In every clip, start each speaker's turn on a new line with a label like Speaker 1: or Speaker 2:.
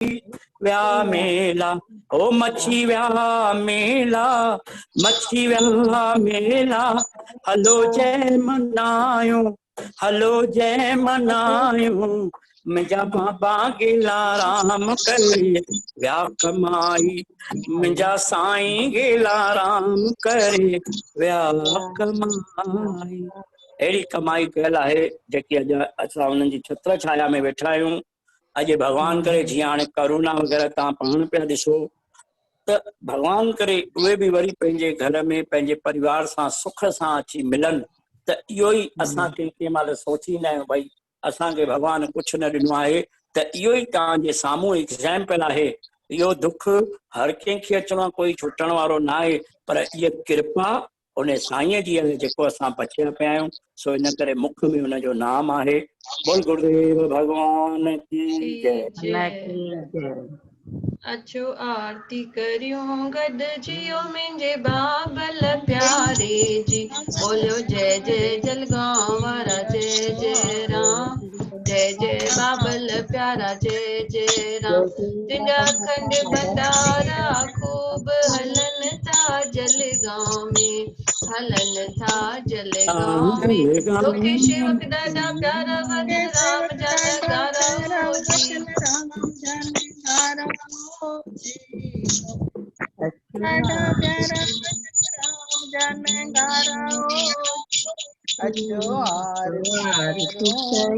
Speaker 1: व्या मेला, ओ मच्छी व्या मेला, मच्छी व्या मेला, हलो जय मनायूं, हलो जय मनायूं, मुंहिंजा बाबा गेला राम करे व्या कमाई, मुंहिंजा साईं गेला राम करे व्या कमाई। अहिड़ी कमाई कयल आहे जेकी अॼु असां उन्हनि जी छत्र छाया में वेठा आहियूं। अॼु भॻवान करे जीअं हाणे करोना वग़ैरह तव्हां पाण पिया ॾिसो त भॻवान करे उहे बि वरी पंहिंजे घर में पंहिंजे परिवार सां सुख सां अची मिलनि, त इहो ई असां कंहिं महिल सोचींदा आहियूं भई असांखे भॻवान कुझु न ॾिनो आहे, त इहो ई तव्हांजे साम्हूं एग्ज़ाम्पल आहे। इहो दुख हर कंहिंखे अचिणो आहे, कोई छुटण वारो न आहे, पर इहा कृपा उन साईंअ जी आहे जेको असां बचिया पिया आहियूं। सो इन करे मुख में हुनजो नाम आहे। बोल गुरुदेव भगवान की जय।
Speaker 2: अचो आरती करियो गॾजियो मुंहिंजे बाबल प्यारे जी, बोलो जय जय जलगांव वारा जय जय राम, जय जय बाबल प्यारा जय जय राम। तुंहिंजा खंड भंडारा खूब हलन था जलगांव में, हलन था जलगांव में। तोखे शेवक ॾाढा प्यारा वचन राम जा नगारा हो जी,
Speaker 3: ॾाढा प्यारा राम जन गारा हो। अचो आरती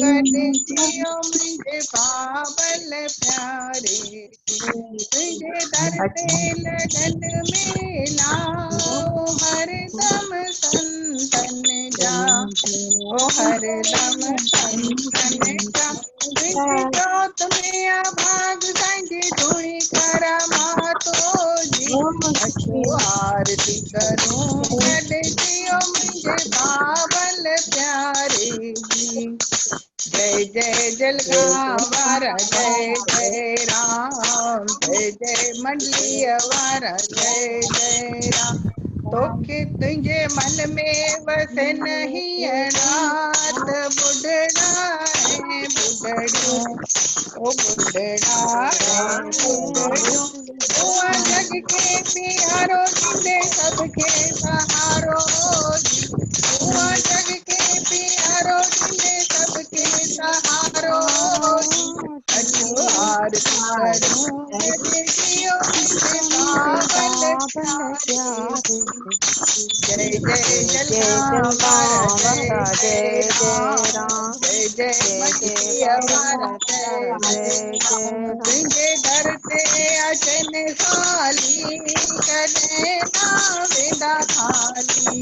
Speaker 3: गॾजियो मुंहिंजे बाबल प्यारे, तुंहिंजे दर ते लगन मेला, हरदम संतन जा, ओ हरदम संतन जा। तुंहिंजे जोत में आभाग संगे धुणी करा मातो जी, अचो आरती करूं गॾजियो मुंहिंजे बाबल प्यारे जी। जय जय जलगांव वारा जय जय राम, जय जय मंडलीअ वारा जय जय राम। तोखे तुंहिंजे मन में वसे नहीं अनाथ, बुढ़ड़ा ऐं बुढ़ड़ियूं, ओ बुढ़ड़ा ऐं बुढ़ड़ियूं। तूं जग के प्यारो ॾींदे सबके सहारो जी, तूं जग के प्यारो ॾींदे सबके सहारो जी। अचो आरती करूं गॾजियो मुंहिंजे बाबल प्यारे जी। जय जय जलगांव वारा जय जय राम, जय जय मंडलीअ वारा जय जय राम। तुंहिंजे दर ते अचनि साली, कॾहिं ना वेंदा खाली,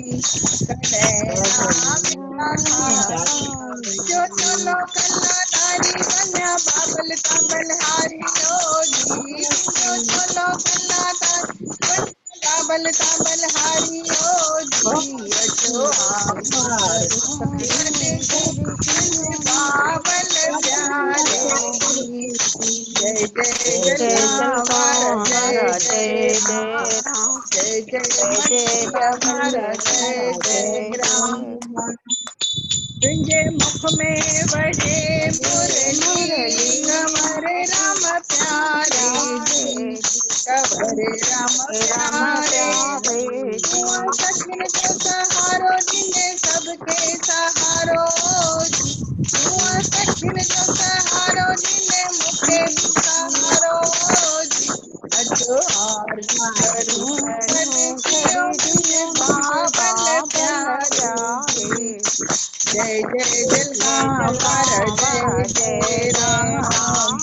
Speaker 3: कॾहिं ना वेंदा खाली। जो चलो कल्लाधारी बन्या बाबल काबल हारी ओ जी, जो चलो कल्लाधारी बाबल काबल हारी ओ जी। अचो बाबल प्यारे जी। जय जय जलगांव वारा जय जय राम, जय जय मंडलीअ वारा जय जय राम। तुंहिंजे मुख में वजे मुरली, कंवर राम प्यारे जी, कंवर राम प्यारे जी। तूं सखिन जो सहारो ॾींदे सबके सहारो जी, तूं सखिन जो सहारो ॾींदे मूंखे बि सहारो जी। अचो आरती करूं गॾजियो मुंहिंजे बाबल प्यारे जी। जय जय जलगांव वारा जय जय राम,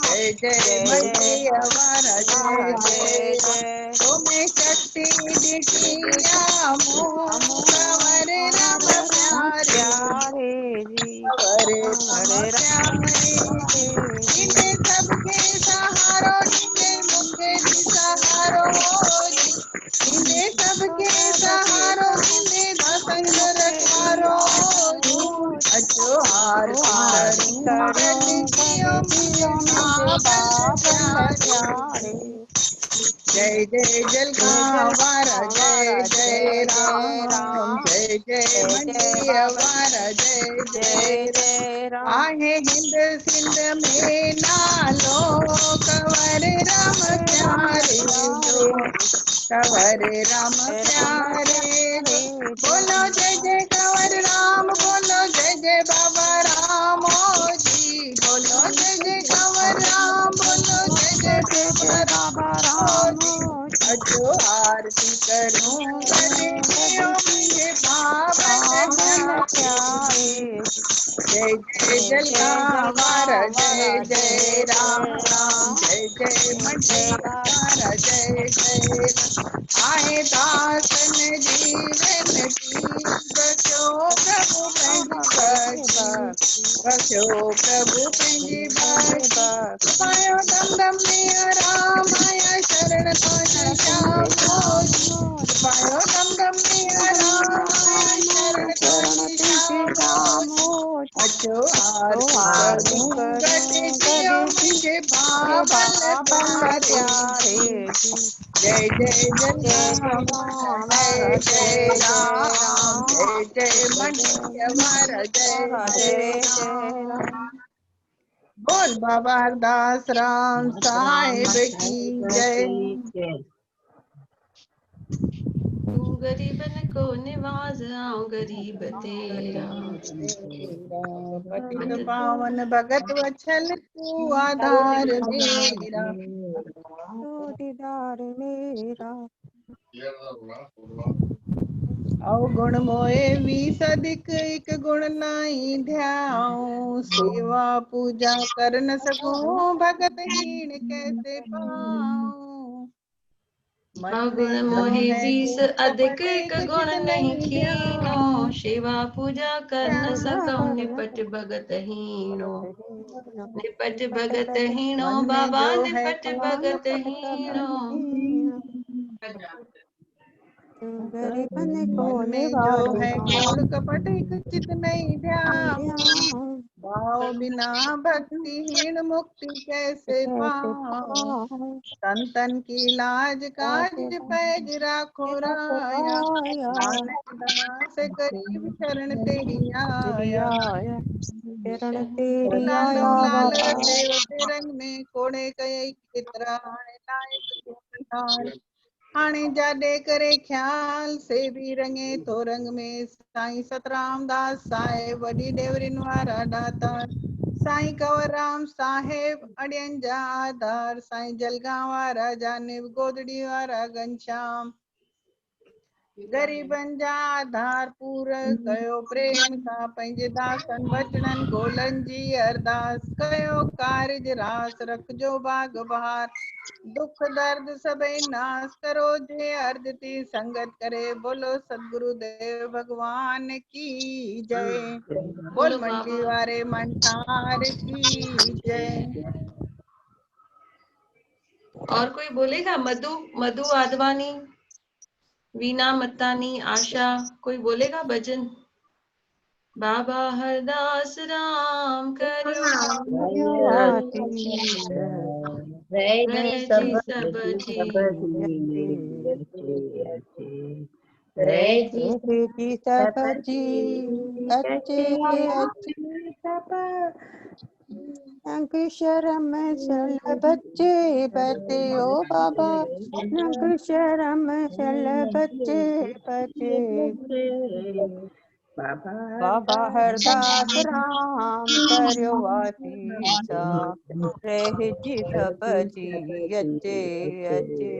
Speaker 3: जय जय मंडलीअ वारा जय जय राम। तुम्हें शक्ति ॾिठिया मूं कंवर राम प्यारे जी, कंवर राम प्यारे जी। ॾींदे सबके सहारो ॾींदे मूंखे बि सहारो जी, ॾींदे सबके सहारो ॾींदे दासनि जो रखवारो जी। अचो आरती करूं गॾजियो मुंहिंजे बाबल प्यारे जी। जय जय जलगांव वारा जय जय राम, जय जय मंडिया वारा जय जय राम। आहे हिंद सिंध में नालो कंवर राम प्यारे जो, कंवर राम प्यारे जो। बोलो जय जय कंवर राम, बोलो जय जय बाबा राम जी, बोलो जय जय कंवर राम, बोलो जय जय बाबा राम। अचो आरती करूं गदियो मुझे बाबा प्यारे। जय जय जलगांव वारा जय जय राम, जय जय मंडिया वारा जय जय राम। आए दासन जीवन की बख्शो प्रभु पंहिंजी बख्शी, बख्शो प्रभु पंहिंजी बख्शी। पायो दम दम मिया राम, आया शरण तुझ श्याम पायो दम दम मिया राम, आया शरण तुझ श्याम। अचो आरती करूं गदियो मुझे बाबल प्यारे। जय जय जलगांव जय जय राम, जय जय मंडिया वारा जय जय राम। बोल बाबा दास राम साहेब की जय।
Speaker 2: तू गरीबन को निवाज़ाऊं गरीब तेरा।
Speaker 3: पतित पावन भगत वत्सल तू आधार मेरा,
Speaker 4: तू दीदार मेरा।
Speaker 3: अवगुण मोए 20 अधिक एक गुण नाई ध्याऊं। सेवा पूजा कर न सकूं भगत हीन कैसे पाऊं। मन
Speaker 2: अवगुण
Speaker 3: में जो
Speaker 2: मोहि
Speaker 3: है
Speaker 2: 20
Speaker 3: कूड़
Speaker 2: अधिक
Speaker 3: कपट
Speaker 2: एक
Speaker 3: एक
Speaker 2: गुण
Speaker 3: चित
Speaker 2: नहीं
Speaker 3: नहीं
Speaker 2: कीनो।
Speaker 3: ध्याऊं।
Speaker 2: सेवा पूजा कर न सकऊं निपट भगत हीनो। निपट भगत हीनो
Speaker 3: मन में
Speaker 2: बाबा
Speaker 3: जो है
Speaker 2: निपट
Speaker 3: कूड़
Speaker 2: भगत
Speaker 3: कपट
Speaker 2: हीनो।
Speaker 4: गरीबन को
Speaker 3: मन में जो है कूड़ कपट एक चित नहीं ध्याऊं। भाव बिना भक्तिहीन मुक्ति कैसे पाऊं। तन तन की लाज काज पैज राखो राया, नानक दास करीब शरण तेरी आया।
Speaker 4: शरण तेरी
Speaker 3: लालो
Speaker 4: आया
Speaker 3: लाल
Speaker 4: बाबा।
Speaker 3: देव ते रंग में कोड़े कई केतरा हाणे लायक तू नार। हाणे जाॾे करे ख्याल से भी रंगे तो रंग में साईं सतराम दास साहिब वॾी डेवरिन वारा दातार। साईं कंवरराम साहिब अड़ियन जा आधार, साईं जलगांव वारा जानिब गोदड़ी वारा घनश्याम। गरीबन जा आधार पूर कयो प्रेम सां पंहिंजे दासन बचड़न गोलन जी अरदास। कयो कारज रास रखजो बाग बहार, दुख दर्द सभई नास करो जे अर्ज थी संगत करे। बोलो सतगुरु देव भगवान की जय। बोल
Speaker 2: बोलो
Speaker 3: मंडी
Speaker 2: बाबा।
Speaker 3: वारे मंठार की जय।
Speaker 2: और कोई बोलेगा? मधु, मधु आदवानी, वीना मत्तानी, आशा, कोई बोलेगा भजन? बाबा हरदास राम करो रहे सब जी।
Speaker 4: जी सब जी अच्छे अच्छे नंग शर्म सल बच्चे बच्चे ओ बाबा। नंग शर्म सल बच्चे बच्चे। बाबा हरदास राम करियो आसीसा, रह जी सब जी अचे अचे।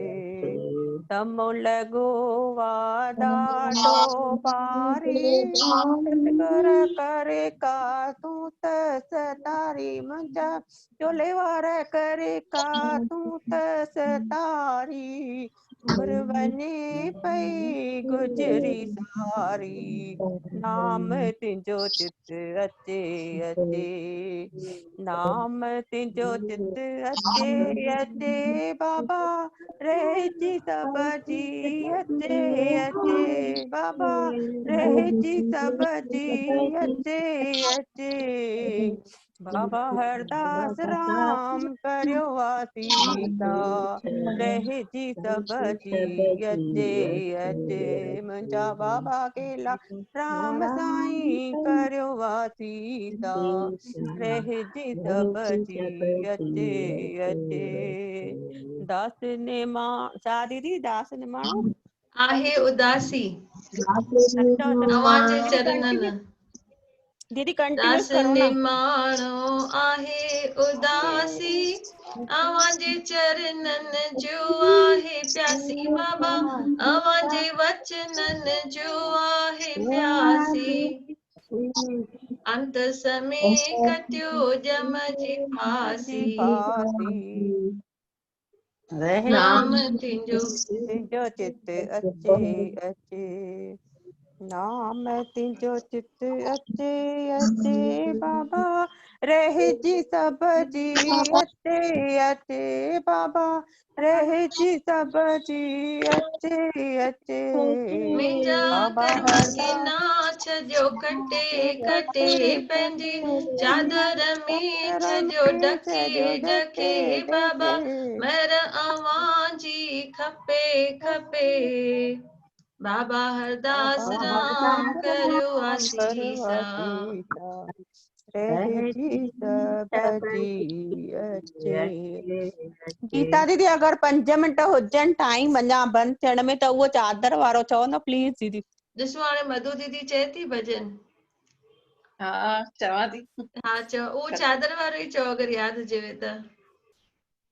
Speaker 4: तमो लगो वाडाडो बारी, कर करे का तू त सतारी मुंजा चोले वार करे का तू त सतारी। उम्र वने पई गुजरी सारी, नाम तिंजो चित अचे अचे। नाम तिंजो चित अचे अचे बाबा, रहजी सब जी अचे अचे बाबा। रहजी सब जी अचे अचे। बाबा हरदास राम करियो वासीता, रहे जी सब जी अचे अचे। मुंहिंजा बाबा केला राम साईं करियो वासीता, रहे जी सब जी अचे अचे। दास ने मां छा दीदी, दास ने माण्हू
Speaker 2: आहे उदासी
Speaker 4: अच्छा अच्छा
Speaker 2: अवांजे
Speaker 4: दीदी
Speaker 2: चरणन।
Speaker 4: कंटिन्यू, दीदी कंटिन्यूस
Speaker 2: दास
Speaker 4: करो
Speaker 2: ने
Speaker 4: ना।
Speaker 2: माणो आहे उदासी अवांजे चरणन जो आहे प्यासी। बाबा अवांजे वचनन जो आहे प्यासी। अंत समय कटियो जम जी
Speaker 4: जी
Speaker 2: फासी।
Speaker 4: फासी,
Speaker 2: नाम तिंजो
Speaker 4: तिंजो चित अचे अचे। नाम तिंजो चित अचे अचे। बाबा रह जी सब जी अचे अचे। बाबा रह जी सब जी अचे अचे।
Speaker 2: मुंहिंजा
Speaker 4: बाबा
Speaker 2: कर्म
Speaker 4: हरदास
Speaker 2: गिना छॾियो कटे कटे पंहिंजी चादर में छॾियो ढके ढके। बाबा महर अवां जी खपे खपे। बाबा हरदास राम करियो आसीसा।
Speaker 4: रह जी सब जी अचे। गीता दीदी अगर 5 मिंट हुजनि टाइम अञा बंदि थियण में त उहो चादर वारो चओ न प्लीज दीदी।
Speaker 2: ॾिसो हाणे मधु दीदी चए थी भॼन।
Speaker 3: हा चवां थी।
Speaker 2: हा चओ, उहो चादर वारो ई चओ अगरि यादि हुजेव त।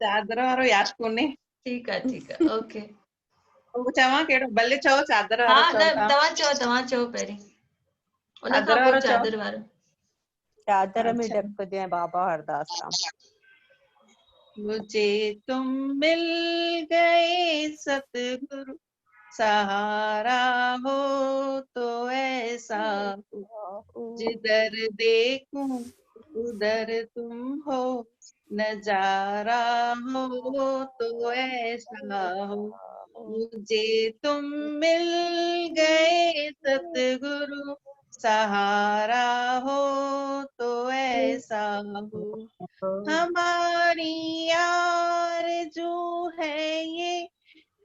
Speaker 3: चादर वारो यादि कोन्हे।
Speaker 2: ठीकु आहे ओके।
Speaker 3: उहो चवां कहिड़ो? भले चओ चादर
Speaker 2: हा
Speaker 3: वारो चओ
Speaker 2: न
Speaker 3: था।
Speaker 2: तव्हां चओ पहिरीं, उन खां
Speaker 3: चादर
Speaker 2: पोइ
Speaker 3: वारो चओ।
Speaker 2: चादर वारो।
Speaker 4: चादर में
Speaker 3: अच्छा।
Speaker 4: ढकजांइ बाबा हरदास राम।
Speaker 3: मुझे तुम मिल गए सतगुरु, सहारा हो तो ऐसा हो। जिधर देखूं उधर तुम हो, नजारा हो तो ऐसा हो। मुझे तुम मिल गए सतगुरु, सहारा हो तो ऐसा हो। हमारी आरज़ू है ये,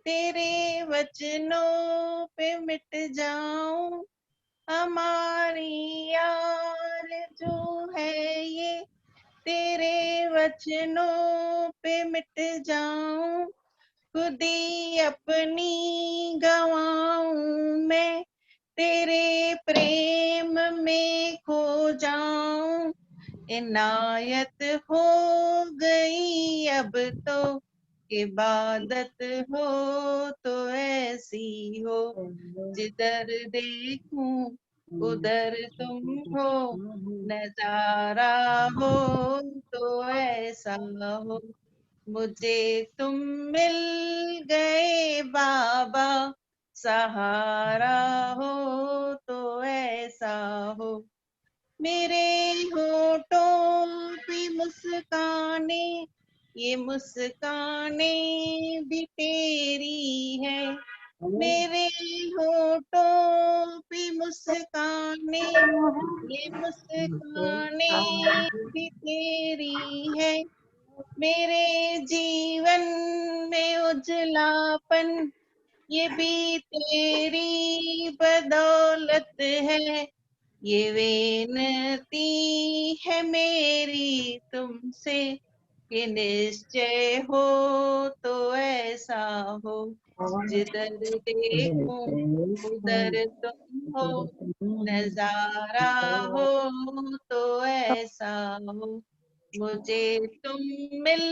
Speaker 3: तेरे वचनों पे मिट जाऊं। हमारी आरज़ू है ये, तेरे वचनों पे मिट जाऊं। खुद ही अपनी गवाऊं मैं, तेरे प्रेम में खो जाऊं। इनायत हो गई अब तो, इबादत हो तो ऐसी हो। जिधर देखूं उधर तुम हो, नजारा हो तो ऐसा हो। मुझे तुम मिल गए बाबा, सहारा हो तो ऐसा हो। मेरे होठों पे मुस्काने, ये मुस्काने भी तेरी है। मेरे होठों पे मुस्काने, ये मुस्काने भी तेरी है। मेरे जीवन में उजलापन, ये भी तेरी बदौलत है। ये विनती है मेरी तुमसे, कि निश्चय हो तो ऐसा हो। जिधर देखूं उधर तुम हो, नजारा हो तो ऐसा हो। मुझे तुम मिल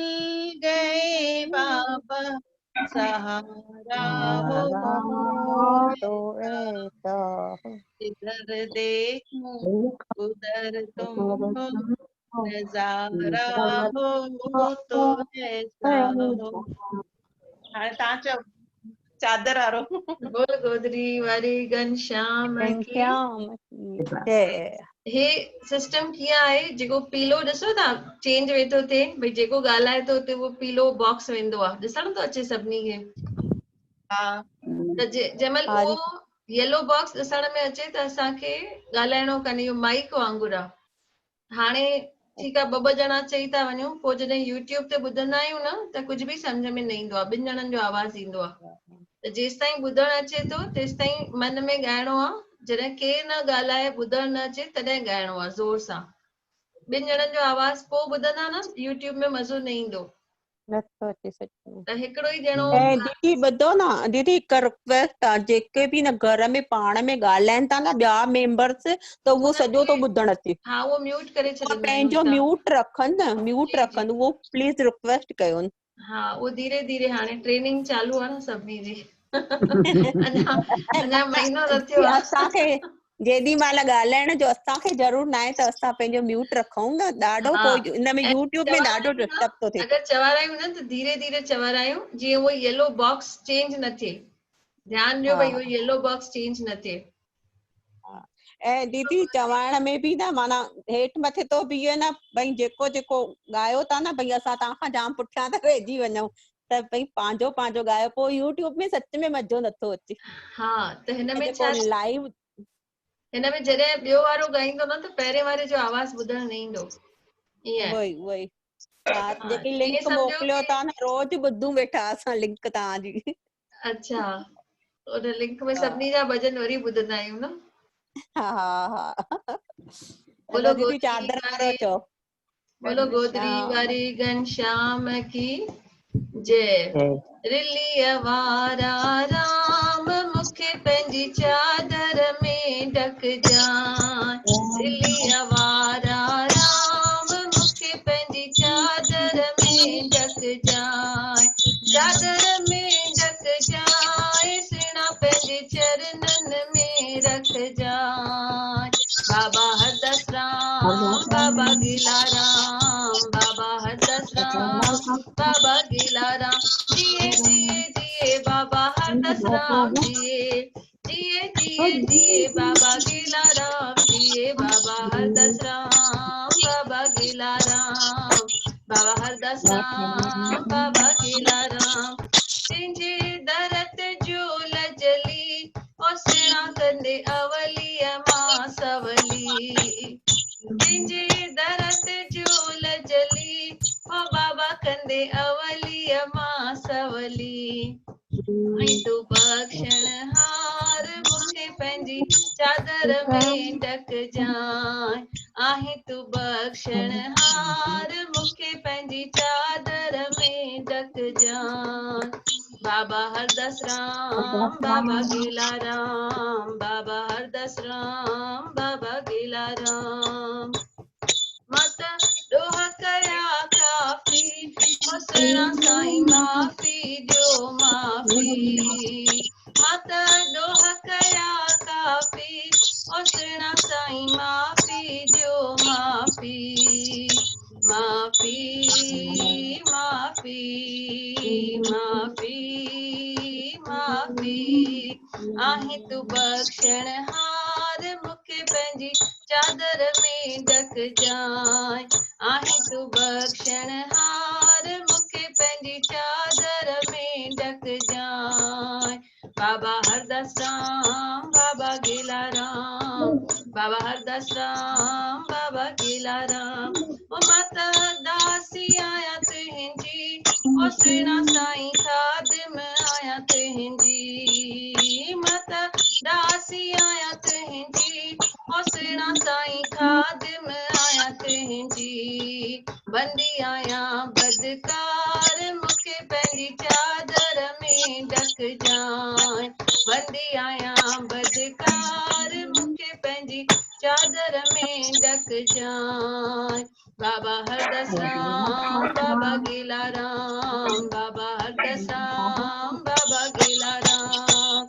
Speaker 3: गए बाबा, सहारा हो
Speaker 4: तो ऐसा हो।
Speaker 3: जिधर देखूं उधर तुम हो, नजारा हो तो ऐसा हो। हाणे तव्हां चओ चादर वारो।
Speaker 2: बोल गोदरी वारी घनश्याम की।
Speaker 4: घनश्याम की जय।
Speaker 2: हे सिस्टम कीअं आहे, जेको पीलो ॾिसो था चेंज वेठो थिए, भई जेको ॻाल्हाए थो उते उहो पीलो बॉक्स वेंदो आहे, ॾिसण थो अचे सभिनी खे।
Speaker 3: हा
Speaker 2: त जंहिंमहिल
Speaker 4: हा जी
Speaker 2: उहो येलो बॉक्स ॾिसण में अचे त असांखे ॻाल्हाइणो कान्हे, इहो माइक वांगुरु आहे। हाणे ठीकु आहे, ॿ ॼणा चई था वञूं, पोइ जॾहिं YouTube ते ॿुधंदा आहियूं न त कुझु बि सम्झ में न ईंदो आहे, 2 ॼणनि जो आवाज़ ईंदो आहे। त जेसि ताईं ॿुधण अचे थो तेसि ताईं मन में ॻाइणो आहे, जॾहिं केरु न ॻाल्हाए ॿुधण न अचे तॾहिं ॻाइणो आहे ज़ोर सां। 2 ॼणनि जो आवाज़ पोइ ॿुधंदा न YouTube में मज़ो न ईंदो।
Speaker 4: नथो अचे सच में।
Speaker 2: त हिकिड़ो ई ॼणो
Speaker 4: ऐं दीदी ॿुधो न, दीदी हिकु रिक्वेस्ट आहे, जेके बि न घर में पाण में ॻाल्हाइनि था न ॿिया मेंबर्स, त उहो सॼो तो ॿुधण अचे।
Speaker 2: हा, उहो म्यूट करे छॾंदा आहियूं
Speaker 4: पंहिंजो
Speaker 2: असां।
Speaker 4: म्यूट रखनि न, म्यूट
Speaker 2: जी, जी।
Speaker 4: रखनि, उहो प्लीज रिक्वेस्ट कयो।
Speaker 2: हा, उहो धीरे धीरे हाणे ट्रेनिंग चालू आहे न सभिनी जी। अञा महीनो न थियो आहे।
Speaker 4: असांखे जेॾी महिल ॻाल्हाइण जो असांखे ज़रूर न आहे त असां पंहिंजो म्यूट रखूं न, ॾाढो
Speaker 2: हा,
Speaker 4: कोई हिन में YouTube में ॾाढो डिस्टर्ब थो थिए।
Speaker 2: अगरि चवारायूं न त धीरे धीरे चवारायूं, जीअं उहो येलो बॉक्स चेंज न थिए। ध्यानु ॾियो भई उहो येलो बॉक्स चेंज न थिए।
Speaker 4: ऐं दीदी चवाइण में बि न माना हेठि मथे तो बीहे न, भई जेको जेको ॻायो था न, भई असां तव्हांखां जाम पुठियां था रहिजी वञूं, त भई पंहिंजो पंहिंजो ॻायो, पोइ YouTube में सच में मज़ो नथो अचे।
Speaker 2: हा, त हिन में
Speaker 4: जेको लाइव
Speaker 2: हिन में जॾहिं ॿियो वारो ॻाईंदो न त पहिरें वारे जो आवाज़ ॿुधण न ईंदो। ईअं
Speaker 4: उहो ई हा, जेकी
Speaker 2: ईअं
Speaker 4: लिंक
Speaker 2: सम्झो
Speaker 4: मोकिलियो
Speaker 2: कि
Speaker 4: था न, रोज ॿुधूं वेठा असां लिंक तव्हांजी।
Speaker 2: अच्छा, उन लिंक में सभिनी जा भॼन वरी ॿुधंदा आहियूं न।
Speaker 4: हा
Speaker 2: बोलो
Speaker 4: हलो दीदी
Speaker 2: गोदरी
Speaker 4: चादर वारो
Speaker 2: वारी,
Speaker 4: चओ।
Speaker 2: बोलो गोदरी वारी घनश्याम की जय। रिलीअ वारा राम मूंखे पंहिंजी चादर में ढकजांइ, रिलीअ वारा राम मूंखे पंहिंजी चादर में ढकजांइ, चादर में ढकजांइ, सुहिणा पंहिंजे चरणनि में रखजांइ। बाबा हरदास राम, बाबा गीलाराम, बाबा हरदास राम, बाबा गीलाराम, जिए जिए जिए बाबा हरदास राम जिए, जिए जिए जिए बाबा गीलाराम जिए, बाबा हरदास राम, बाबा गीलाराम, बाबा हरदास राम, बाबा गीलाराम, जंहिंजे दर ते झूल जली और सुहिणा कंदे अवलीअ मां सवली, जंहिंजे दर ते झूल जली ओ बाबा कंदे अवलीअ मां सवली, ऐं तूं बख़्शण हार मूंखे पंहिंजी चादर में ढकजांइ, आहे तूं बख़्शण हार मूंखे पंहिंजी चादर में ढकजांइ। बाबा हरदास राम, बाबा गीलाराम, बाबा हरदास राम, बाबा गीलाराम, मत ॾोह कया काफ़ी ओ सुहिणा साईं माफ़ी ॾियो माफ़ी, मत ॾोह कया काफ़ी ओ सुहिणा साईं माफ़ी ॾियो माफ़ी, माफ़ी माफ़ी माफ़ी माफ़ी, आहे तूं बख़्शण हार मूंखे पंहिंजी चादर में ढकजांइ, आहे तूं बख़्शण हार मूंखे पंहिंजी चादर में ढकजांइ। बाबा हरदास राम, बाबा गीलाराम, बाबा हरदास राम, बाबा गीलाराम, ओ माता दासी आहियां तुंहिंजी, ओ सुहिणा साईं ख़ादिम आहियां तुंहिंजी, माता दासी आहियां तुंहिंजी, ओ सुहिणा साईं ख़ादिम आहियां तुंहिंजी, बंदी आहियां बदकार मूंखे पंहिंजी चादर में ढकजांइ, बंदी आहियां बदकार मूंखे पंहिंजी चादर में ढकजांइ। बाबा हरदास राम, बाबा गीलाराम, बाबा हरदास राम, बाबा गीलाराम,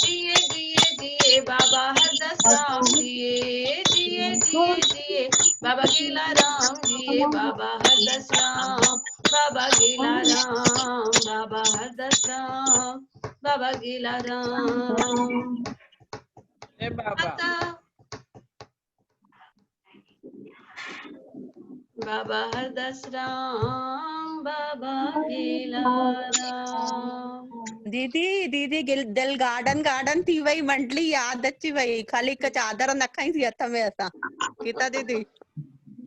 Speaker 2: जिए जिए जिए बाबा हरदास राम जिए, जिए जिए जिए बाबा गीलाराम जिए, बाबा हरदास राम, बाबा गीलाराम, बाबा हरदास राम, बाबा गीलाराम। बाबा हरदास राम, बाबा गीलाराम।
Speaker 4: दीदी दीदी दिल गार्डन थी वई, मंडली यादि अची वई, ख़ाली हिकु चादर न खईंसी हथ में असां, गीता दीदी।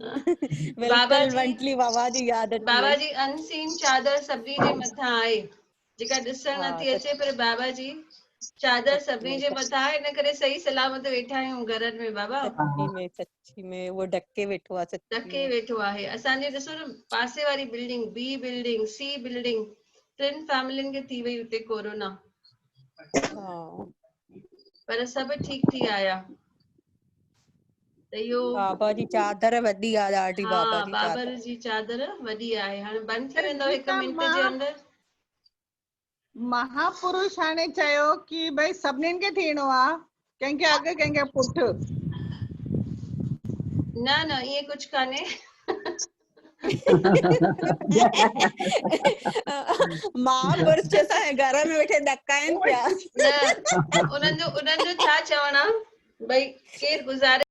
Speaker 2: बाबा
Speaker 4: बिल्कुल
Speaker 2: जी
Speaker 4: मंटली बाबा जी याद अची
Speaker 2: बाबा
Speaker 4: वई।
Speaker 2: जी अनसीन चादर सभिनी जे मथां आहे, जेका ॾिसण
Speaker 4: हा
Speaker 2: नथी अचे, पर बाबा जी चादर सभिनी जे मथां आहे, इन करे सही सलामत वेठा आहियूं घरनि में बाबा।
Speaker 4: सच्ची में उहो ढके वेठो आहे सच्ची
Speaker 2: ढके
Speaker 4: में।
Speaker 2: वेठो आहे। असांजे ॾिसो न पासे वारी बिल्डिंग, बी बिल्डिंग, सी बिल्डिंग, 3 फैमिलियुनि खे थी वई हुते कोरोना,
Speaker 4: हा
Speaker 2: पर सभु ठीक थी आया। त इहो
Speaker 4: बाबा जी चादर वॾी आहे ॾाढी,
Speaker 2: हा
Speaker 4: बाबा जी
Speaker 2: बाबर
Speaker 4: चादर।
Speaker 2: जी चादर वॾी आहे, हाणे बंदि थी
Speaker 3: पर
Speaker 2: वेंदव 1
Speaker 3: गीता
Speaker 2: मिंट जे अंदरि।
Speaker 3: महापुरुष हाणे चयो कि भई सभिनीनि खे थियणो आहे, कंहिंखे अॻु कंहिंखे पुठि।
Speaker 2: न न ईअं कुझु कान्हे।
Speaker 4: महापुरुष असांजे घर में वेठे ॾकाइनि पिया।
Speaker 2: न उन्हनि जो छा चवणु आहे, भई केरु गुज़ारे